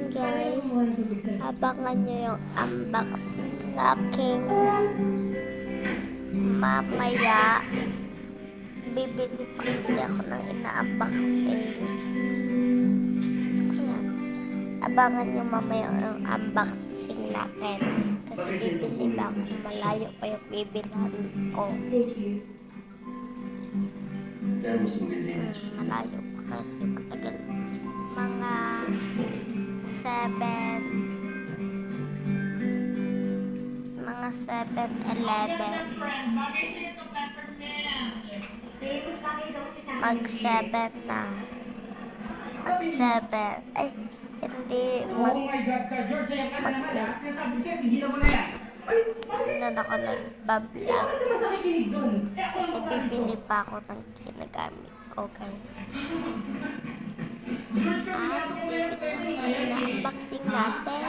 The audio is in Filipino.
guys, abangan nyo yung unboxing aking mamaya. Bibili pa kasi ako ng ina-unboxing. Ayan. Abangan nyo mamaya yung unboxing natin. Kasi bibili ba ako, malayo pa yung bibilhan ko. Malayo pa kasi matagal. Mga 7-Eleven. Mag-7 na. Mag-7. Ay, hindi. Hindi na ako nagbablog. Kasi bibili pa ako ng ginagamit ko, guys. At bibili na unboxing natin.